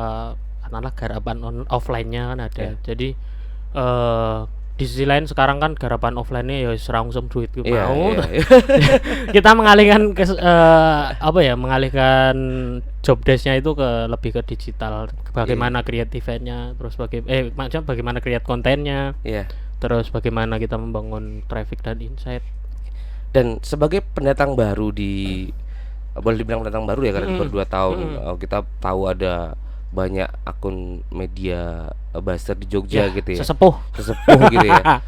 A: katakanlah garapan offline-nya kan ada.
B: Iya.
A: Jadi di sisi lain sekarang kan garapan offline-nya ya serangsum duit mau.
B: Iya.
A: Kita mengalihkan mengalihkan job desk-nya itu lebih ke digital. Bagaimana create event-nya, terus bagaimana create kontennya.
B: Iya.
A: Terus bagaimana kita membangun traffic dan insight.
B: Dan sebagai pendatang baru boleh dibilang pendatang baru ya, karena baru 2 tahun. Kita tahu ada banyak akun media buzzer di Jogja gitu ya.
A: Sesepuh
B: gitu ya.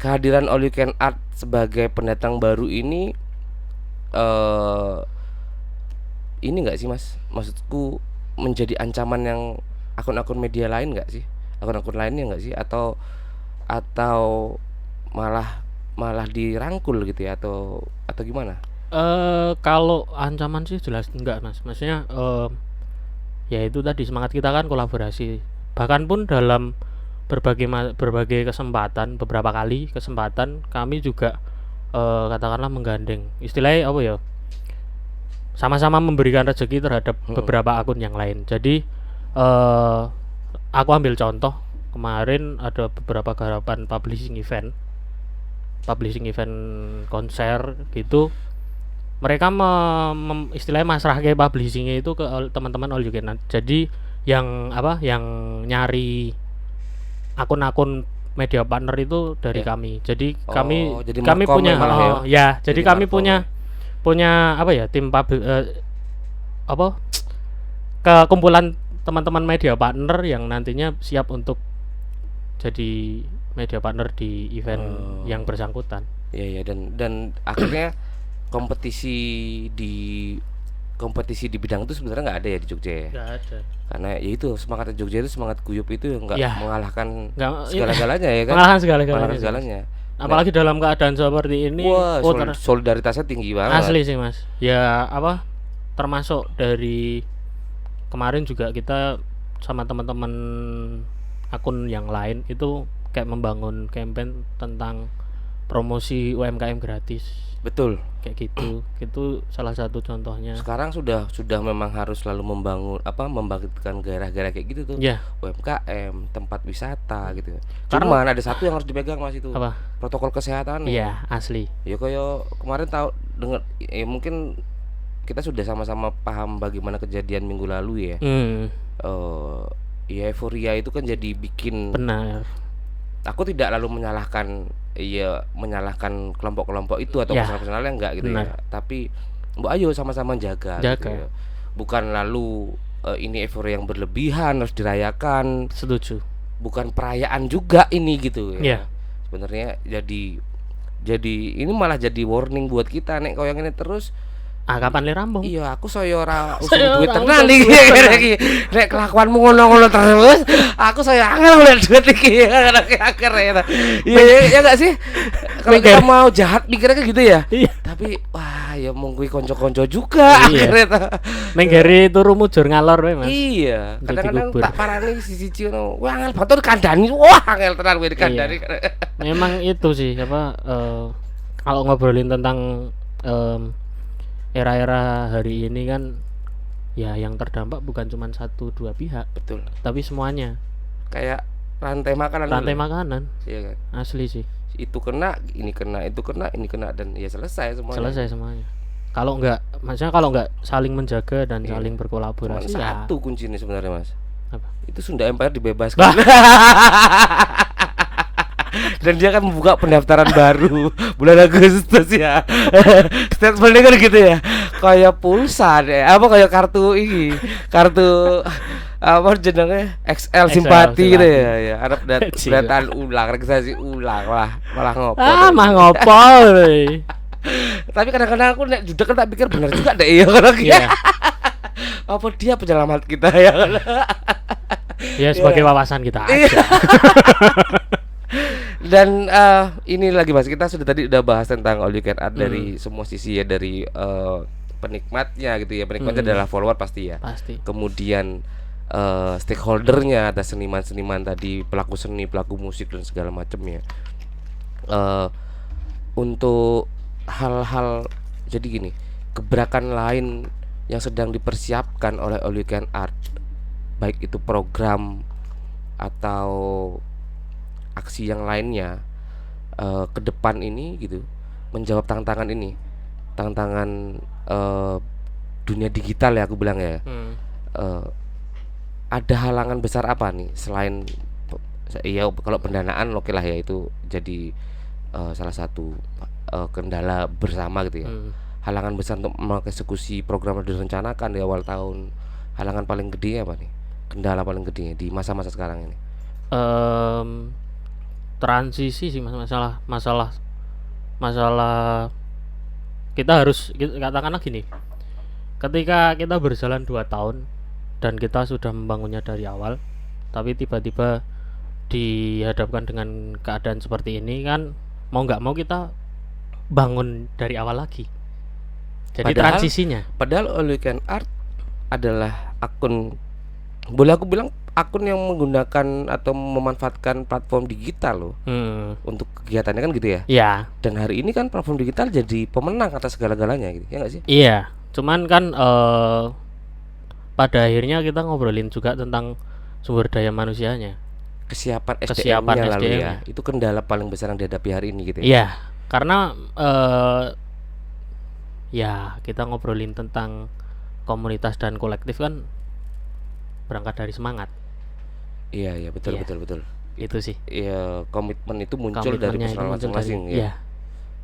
B: Kehadiran All You Can Art sebagai pendatang baru ini enggak sih Mas? Maksudku menjadi ancaman yang akun-akun media lain enggak sih? Akun-akun lainnya enggak sih? Atau malah dirangkul gitu ya, atau gimana?
A: Kalau ancaman sih jelas enggak, Mas. Maksudnya ya itu tadi, semangat kita kan kolaborasi. Bahkan pun dalam berbagai kesempatan, beberapa kali kesempatan kami juga katakanlah menggandeng, istilahnya apa ya, sama-sama memberikan rezeki terhadap beberapa akun yang lain. Jadi aku ambil contoh kemarin ada beberapa garapan publishing event konser gitu. Mereka istilahnya masrah kayak publishingnya itu ke teman-teman All You Can Art. Jadi yang nyari akun-akun media partner itu dari
B: Ya.
A: kami. Jadi
B: Oh,
A: kami
B: jadi
A: kami
B: Markom
A: punya
B: malah ya?
A: ya, jadi
B: Jadi
A: kami
B: Markom
A: punya apa ya, tim apa kumpulan teman-teman media partner yang nantinya siap untuk jadi media partner di event yang bersangkutan.
B: Iya, dan akhirnya kompetisi di kompetisi di bidang itu sebenarnya nggak ada ya di Jogja ya.
A: Nggak ada.
B: Karena ya itu semangat Jogja itu semangat guyup itu nggak
A: Ya.
B: mengalahkan
A: Nggak,
B: segala-galanya ya kan.
A: mengalahkan segala-galanya.
B: Mengalahkan segalanya.
A: Apalagi dalam keadaan seperti ini,
B: Wah,
A: oh,
B: solidaritasnya tinggi banget.
A: asli sih Mas. Ya apa? Termasuk dari kemarin juga kita sama teman-teman akun yang lain itu kayak membangun campaign tentang promosi UMKM gratis.
B: Betul.
A: Kayak gitu. Itu salah satu contohnya.
B: Sekarang sudah memang harus selalu membangkitkan gairah-gairah kayak gitu tuh.
A: Ya,
B: UMKM, tempat wisata gitu.
A: Karena-
B: Cuman ada satu yang harus dipegang Mas itu.
A: apa?
B: Protokol kesehatan.
A: Iya, asli.
B: Ya kayak kemarin tahu dengar mungkin kita sudah sama-sama paham bagaimana kejadian minggu lalu ya. Ya euforia itu kan jadi bikin
A: Benar.
B: aku tidak lalu menyalahkan kelompok-kelompok itu atau
A: Ya,
B: personal-personalnya enggak gitu
A: benar.
B: ya. Tapi Mbak ayo sama-sama jaga gitu
A: Jaga.
B: ya. Bukan lalu ini euforia yang berlebihan harus dirayakan,
A: Setuju.
B: bukan perayaan juga ini gitu ya.
A: Iya.
B: Sebenarnya jadi ini malah jadi warning buat kita nek koyo ngene terus.
A: Kapan le rampung?
B: Iya, aku saya ora usum
A: Saya
B: duit
A: ora
B: tenan
A: usum
B: iki.
A: duit tenan.
B: Iki nek kelakuanmu ngono-ngono terus, aku saya angel ngeliat duit iki akhir ya. Iya, ya enggak sih? Kalau kita mau jahat mikirnya kayak gitu ya.
A: Iya.
B: Tapi wah, ya mung kuwi kanca-kanca juga
A: Iya.
B: akhirnya ta.
A: Neng gari turu mujur ngalor wae, Mas.
B: Iya,
A: Jadi
B: kadang-kadang
A: kubur.
B: tak parani siji ngono. Wah, angel batur kandhani. Wah, angel tenan kuwi dikandhani.
A: Memang itu sih apa kalau ngobrolin tentang era-era hari ini kan ya yang terdampak bukan cuma 1-2 pihak,
B: Betul.
A: tapi semuanya.
B: Kayak rantai makanan.
A: Rantai
B: dulu.
A: makanan.
B: Iya kan.
A: Asli sih.
B: Itu kena, ini kena, itu kena, ini kena dan ya selesai semuanya.
A: Selesai semuanya. Maksudnya kalau nggak saling menjaga dan
B: Iya.
A: saling
B: Cuman
A: berkolaborasi ya.
B: satu kuncinya sebenarnya Mas.
A: Apa?
B: Itu Sunda Empire dibebaskan. Dan dia akan membuka pendaftaran baru bulan Agustus ya. Statementnya kan gitu ya. Kayak pulsa deh. Apa kayak kartu ini? Kartu apa jenengnya? XL simpati gitu ya. Ya, Arab dataan ulang, registrasi ulang lah. Malah ngopo.
A: Mah ngopo.
B: Tapi kadang-kadang aku nek judak kan tak pikir bener juga deh ya kadang
A: Iya.
B: Apa dia penyelamat kita ya?
A: Ya sebagai wawasan kita
B: Iya.
A: aja.
B: Dan ini lagi Mas, kita sudah tadi udah bahas tentang all you can eat dari semua sisi ya, dari penikmatnya gitu ya. Penikmatnya adalah follower pasti ya.
A: Pasti.
B: Kemudian stakeholdernya, ada seniman-seniman tadi, pelaku seni, pelaku musik dan segala macamnya. Untuk hal-hal jadi gini, gebrakan lain yang sedang dipersiapkan oleh All You Can Art, baik itu program atau aksi yang lainnya ke depan ini gitu, menjawab tantangan ini, tantangan dunia digital ya aku bilang ya. Ada halangan besar apa nih selain ya kalau pendanaan oke lah ya, itu jadi salah satu kendala bersama gitu ya. Halangan besar untuk mengeksekusi program yang direncanakan di awal tahun, halangan paling gede apa nih, kendala paling gede di masa-masa sekarang ini?
A: Transisi sih masalah kita harus katakanlah gini, ketika kita berjalan 2 tahun dan kita sudah membangunnya dari awal, tapi tiba-tiba dihadapkan dengan keadaan seperti ini kan, mau nggak mau kita bangun dari awal lagi. Jadi transisinya.
B: Padahal All You Can Art adalah akun, boleh aku bilang akun yang menggunakan atau memanfaatkan platform digital loh untuk kegiatannya kan gitu ya.
A: Iya.
B: Dan hari ini kan platform digital jadi pemenang atas segala-galanya gitu ya nggak sih?
A: Iya. Cuman kan pada akhirnya kita ngobrolin juga tentang sumber daya manusianya.
B: Kesiapan SDM-nya lalu ya. Itu kendala paling besar yang dihadapi hari ini gitu ya.
A: Iya. Karena ya kita ngobrolin tentang komunitas dan kolektif kan berangkat dari semangat.
B: Iya betul
A: Iya.
B: betul.
A: Itu sih.
B: Iya, komitmen itu muncul dari
A: Komitmennya itu
B: personal
A: muncul
B: masing-masing
A: dari,
B: ya.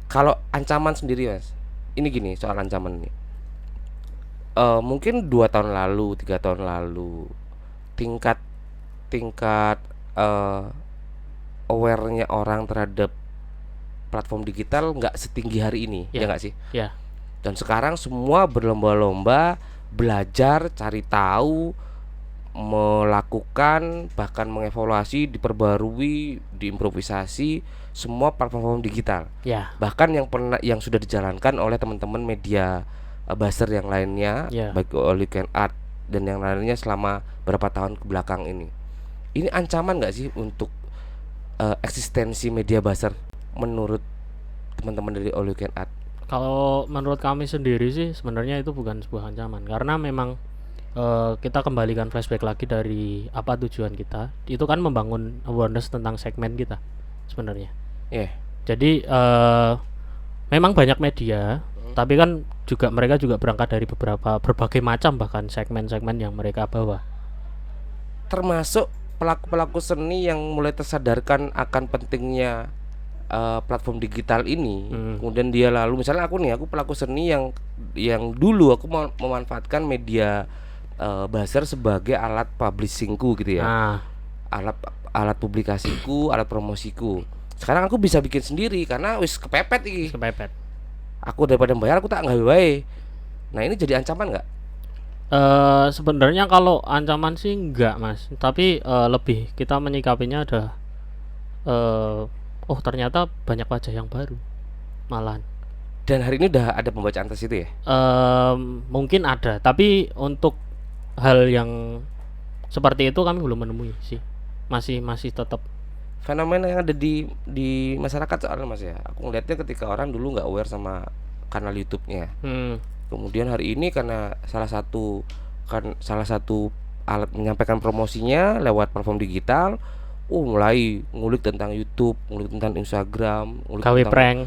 B: Kalau ancaman sendiri Mas, ini gini soal ancaman nih. Mungkin 2 tahun lalu, 3 tahun lalu, tingkat tingkat eh aware-nya orang terhadap platform digital nggak setinggi hari ini, ya
A: Iya.
B: nggak sih?
A: Ya.
B: Dan sekarang semua berlomba-lomba belajar, cari tahu, melakukan, bahkan mengevaluasi, diperbarui, diimprovisasi semua platform digital.
A: Ya.
B: Bahkan yang sudah dijalankan oleh teman-teman media buzzer yang lainnya,
A: Ya.
B: baik All You Can Art dan yang lainnya selama beberapa tahun ke belakang ini. Ini ancaman nggak sih untuk eksistensi media buzzer menurut teman-teman dari All You Can Art?
A: Kalau menurut kami sendiri sih sebenarnya itu bukan sebuah ancaman, karena memang kita kembalikan flashback lagi dari apa tujuan kita. Itu kan membangun awareness tentang segmen kita sebenarnya.
B: Yeah.
A: Jadi memang banyak media, tapi kan juga mereka juga berangkat dari berbagai macam bahkan segmen-segmen yang mereka bawa.
B: Termasuk pelaku-pelaku seni yang mulai tersadarkan akan pentingnya platform digital ini. Kemudian dia lalu, misalnya aku pelaku seni yang dulu aku mau memanfaatkan media buzzer sebagai alat publishingku gitu ya. Alat publikasiku, alat promosiku. Sekarang aku bisa bikin sendiri karena wis kepepet iki.
A: Kepepet.
B: Aku daripada bayar aku tak nggawe wae. Nah, ini jadi ancaman nggak?
A: Sebenarnya kalau ancaman sih enggak Mas, tapi lebih kita menyikapinya ada oh ternyata banyak wajah yang baru malahan.
B: Dan hari ini udah ada pembacaan tes itu ya?
A: Mungkin ada, tapi untuk hal yang seperti itu kami belum menemui sih. Masih tetap
B: fenomena yang ada di masyarakat soalnya Mas ya. Aku ngeliatnya ketika orang dulu nggak aware sama kanal YouTube-nya. Kemudian hari ini karena salah satu alat menyampaikan promosinya lewat platform digital, mulai ngulik tentang YouTube, ngulik tentang Instagram, ngulik
A: gawe
B: tentang
A: prank.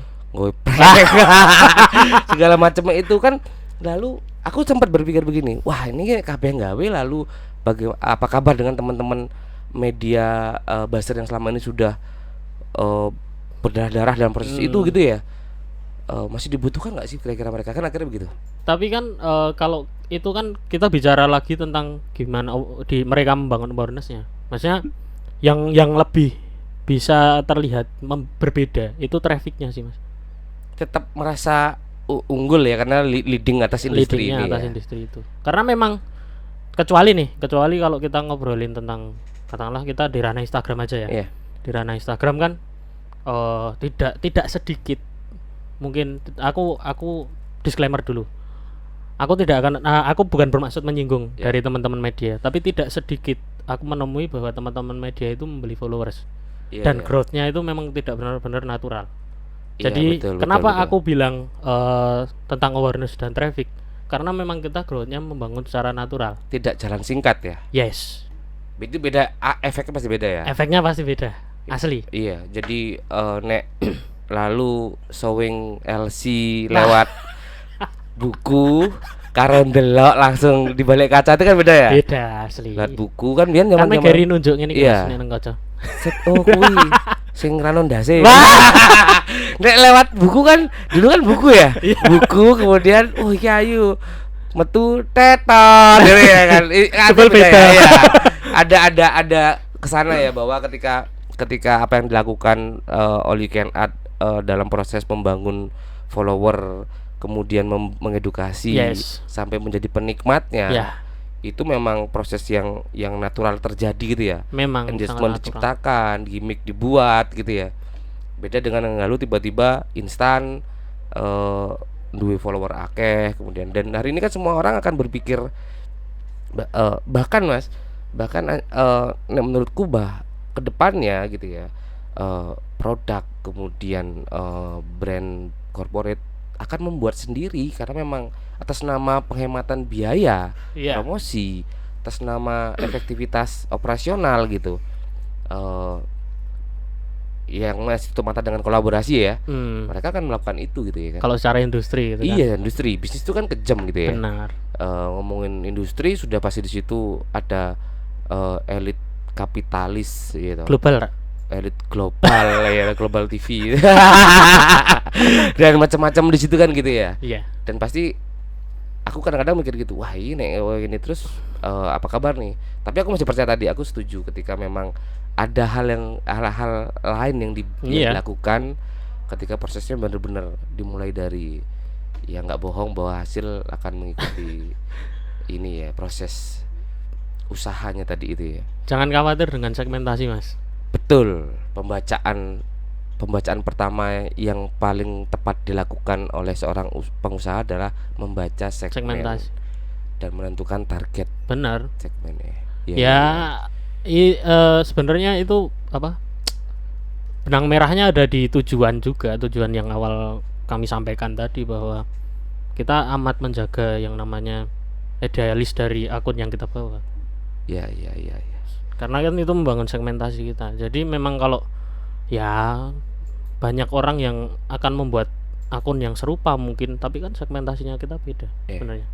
B: segala macam itu kan. Lalu aku sempat berpikir begini, wah ini kabeh gawe, lalu apa kabar dengan teman-teman media buzzer yang selama ini sudah berdarah-darah dalam proses itu gitu ya. Masih dibutuhkan nggak sih kira-kira mereka, kan akhirnya begitu.
A: Tapi kan kalau itu kan kita bicara lagi tentang gimana mereka membangun awareness-nya. Maksudnya yang lebih bisa terlihat berbeda itu trafficnya sih Mas.
B: Tetap merasa unggul ya karena leading atas industri ini
A: atas
B: ya.
A: Industri itu. Karena memang kecuali kalau kita ngobrolin tentang katakanlah kita di ranah Instagram aja ya.
B: Iya.
A: Di ranah Instagram kan tidak sedikit, mungkin aku disclaimer dulu. Aku bukan bermaksud menyinggung dari teman-teman media, tapi tidak sedikit aku menemui bahwa teman-teman media itu membeli followers. Dan growth-nya itu memang tidak benar-benar natural. Jadi kenapa aku bilang tentang awareness dan traffic? Karena memang kita growth-nya membangun secara natural.
B: Tidak jalan singkat ya.
A: Yes.
B: Itu beda, efeknya pasti beda ya.
A: Efeknya pasti beda, asli.
B: Iya, jadi nek lalu showing LC lewat buku karo ndelok langsung di balik kaca itu kan beda ya.
A: Beda asli.
B: Lihat buku kan biyen
A: zaman-zaman kan Gary nunjuk ngene iki
B: iya.
A: nang kaca.
B: Oh kuwi sing rano ndase. Nek lewat buku kan dulu kan buku ya. Buku kemudian iki ayu metu teton gitu ya kan.
A: Beda
B: ya. Ada kesana ya bahwa ketika apa yang dilakukan All You Can Art dalam proses membangun follower, kemudian mengedukasi sampai menjadi penikmatnya, itu memang proses yang natural terjadi gitu ya.
A: Memang
B: engagement diciptakan, gimmick dibuat gitu ya. Beda dengan yang lalu tiba-tiba instan duwe follower akeh kemudian. Dan hari ini kan semua orang akan berpikir bahkan menurutku kedepannya gitu ya, produk kemudian brand corporate akan membuat sendiri karena memang atas nama penghematan biaya promosi, atas nama efektivitas operasional gitu, yang masih tutup mata dengan kolaborasi ya. Mereka akan melakukan itu gitu ya kan.
A: Kalau secara industri gitu kan.
B: Iya, industri bisnis itu kan kejam gitu ya.
A: Benar.
B: ngomongin industri sudah pasti di situ ada elit kapitalis gitu.
A: Global, Ra.
B: Elit global ya, global TV. Dan macam-macam di situ kan gitu ya.
A: Iya.
B: Dan pasti aku kadang-kadang mikir gitu, wah ini terus apa kabar nih? Tapi aku masih percaya tadi, aku setuju ketika memang ada hal-hal lain yang
A: Iya.
B: dilakukan ketika prosesnya benar-benar dimulai dari ya nggak bohong bahwa hasil akan mengikuti ini ya, proses usahanya tadi itu ya.
A: Jangan khawatir dengan segmentasi, Mas.
B: Betul, pembacaan pertama yang paling tepat dilakukan oleh seorang pengusaha adalah membaca segmen
A: Segmentasi.
B: dan menentukan target
A: Benar.
B: segmennya.
A: Ya, sebenarnya itu apa? Benang merahnya ada di tujuan juga, tujuan yang awal kami sampaikan tadi bahwa kita amat menjaga yang namanya idealis dari akun yang kita bawa.
B: Ya.
A: Karena kan itu membangun segmentasi kita. Jadi memang kalau ya banyak orang yang akan membuat akun yang serupa mungkin, tapi kan segmentasinya kita beda sebenarnya.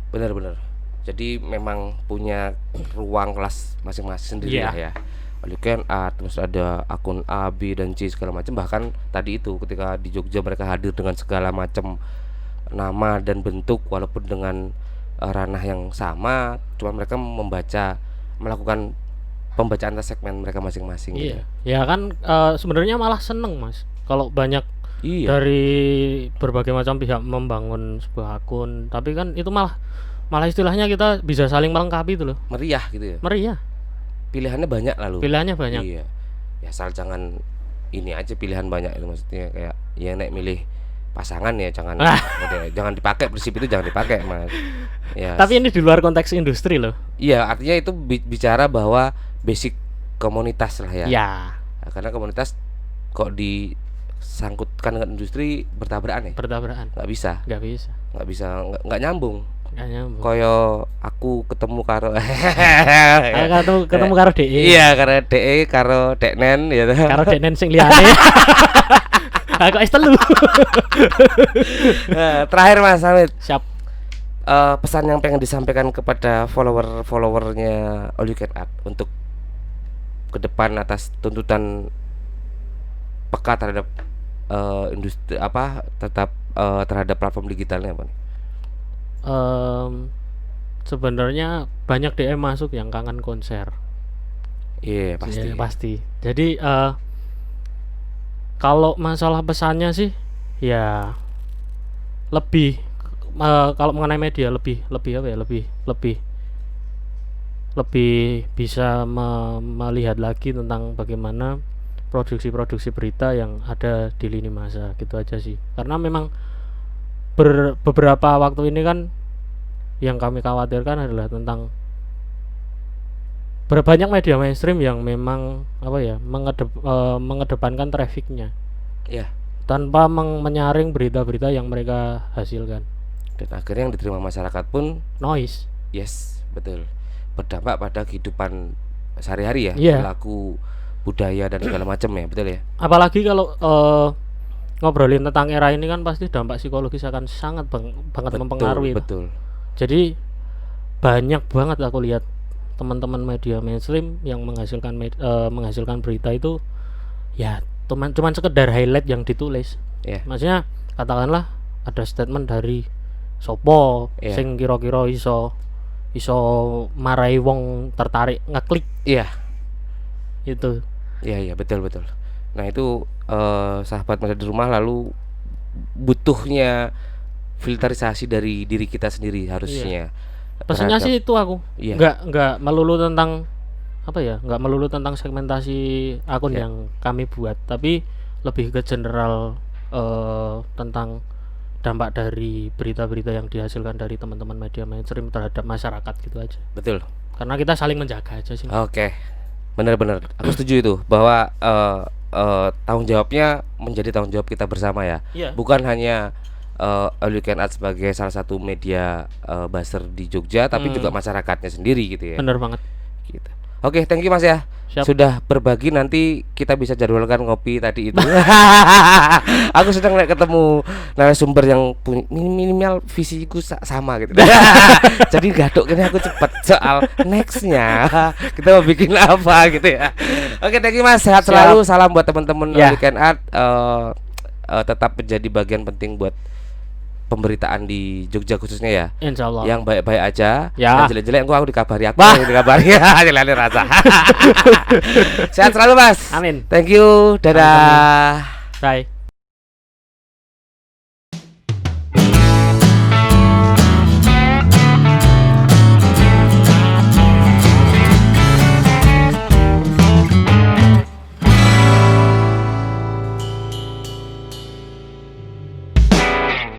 B: Benar-benar. Jadi memang punya ruang kelas masing-masing sendiri lah ya. Weekend Art, terus ada akun A, B dan C segala macam. Bahkan tadi itu ketika di Jogja mereka hadir dengan segala macam nama dan bentuk walaupun dengan ranah yang sama, cuma mereka melakukan pembacaan atas segmen mereka masing-masing.
A: Iya.
B: Gitu.
A: Ya kan sebenarnya malah seneng, Mas, kalau banyak dari berbagai macam pihak membangun sebuah akun. Tapi kan itu malah istilahnya kita bisa saling melengkapi itu loh.
B: Meriah gitu ya.
A: Meriah.
B: Pilihannya banyak lalu.
A: Pilihannya banyak.
B: Iya. Ya asal jangan ini aja pilihan banyak itu, maksudnya kayak ya naik milih pasangan ya jangan dipakai, prinsip itu jangan dipakai, Mas. Ya.
A: Tapi ini di luar konteks industri loh.
B: Iya, artinya itu bicara bahwa basic komunitas lah ya.
A: Ya.
B: Nah, karena komunitas kok disangkutkan dengan industri bertabrakan ya.
A: Bertabrakan.
B: Nggak bisa. Nggak nyambung. Koyo aku ketemu karo
A: ketemu karo DE.
B: Iya, karo DE karo Deknen ya.
A: Karo Deknen sing liyane. Kok es telu.
B: Terakhir Mas Hamid.
A: Siap.
B: Pesan yang pengen disampaikan kepada followernya All You Can Art untuk ke depan atas tuntutan peka terhadap industri terhadap platform digitalnya apa nih?
A: Sebenarnya banyak DM masuk yang kangen konser.
B: Iya, pasti.
A: Pasti. Jadi kalau masalah pesannya sih ya lebih kalau mengenai media lebih bisa melihat lagi tentang bagaimana produksi berita yang ada di lini masa, gitu aja sih. Karena memang beberapa waktu ini kan yang kami khawatirkan adalah tentang banyak media mainstream yang memang mengedepankan trafficnya, tanpa menyaring berita-berita yang mereka hasilkan.
B: Dan akhirnya yang diterima masyarakat pun
A: noise.
B: Yes, betul. Berdampak pada kehidupan sehari-hari ya, perilaku, budaya dan segala macam ya, betul ya.
A: Apalagi kalau ngobrolin tentang era ini kan pasti dampak psikologis akan sangat banget mempengaruhi.
B: Betul.
A: Jadi banyak banget aku lihat teman-teman media mainstream yang menghasilkan berita itu ya cuman sekedar highlight yang ditulis. Maksudnya katakanlah ada statement dari sopo sing kira-kira iso marai wong tertarik ngeklik. Itu.
B: Iya, betul. Nah, itu sahabat masa di rumah, lalu butuhnya filterisasi dari diri kita sendiri harusnya.
A: Pesannya sih itu aku. Enggak melulu tentang enggak melulu tentang segmentasi akun yang kami buat, tapi lebih ke general tentang dampak dari berita-berita yang dihasilkan dari teman-teman media mainstream terhadap masyarakat, gitu aja.
B: Betul.
A: Karena kita saling menjaga aja sih.
B: Oke. Benar-benar aku setuju itu bahwa tanggung jawabnya menjadi tanggung jawab kita bersama ya. Bukan hanya All You Can Art sebagai salah satu media buzzer di Jogja, tapi juga masyarakatnya sendiri gitu ya.
A: Benar banget.
B: Gitu. Oke, thank you Mas ya.
A: Siap.
B: Sudah berbagi, nanti kita bisa jadwalkan ngopi tadi itu. Aku sedang ketemu narasumber yang punya minimal visiku sama gitu. Jadi gaduk ini aku cepet soal nextnya kita mau bikin apa gitu ya. Oke, thank you Mas. Sehat
A: Siap.
B: selalu. Salam buat teman-teman
A: Ya.
B: Weekend Art. Tetap menjadi bagian penting buat pemberitaan di Jogja khususnya ya.
A: Insya Allah.
B: Yang baik-baik aja,
A: Ya.
B: yang jelek-jelek aku dikabari, aku
A: Wah.
B: yang dikabari. Jelek rasa. Sehat selalu Mas.
A: Amin.
B: Thank you. Dadah.
A: Bye.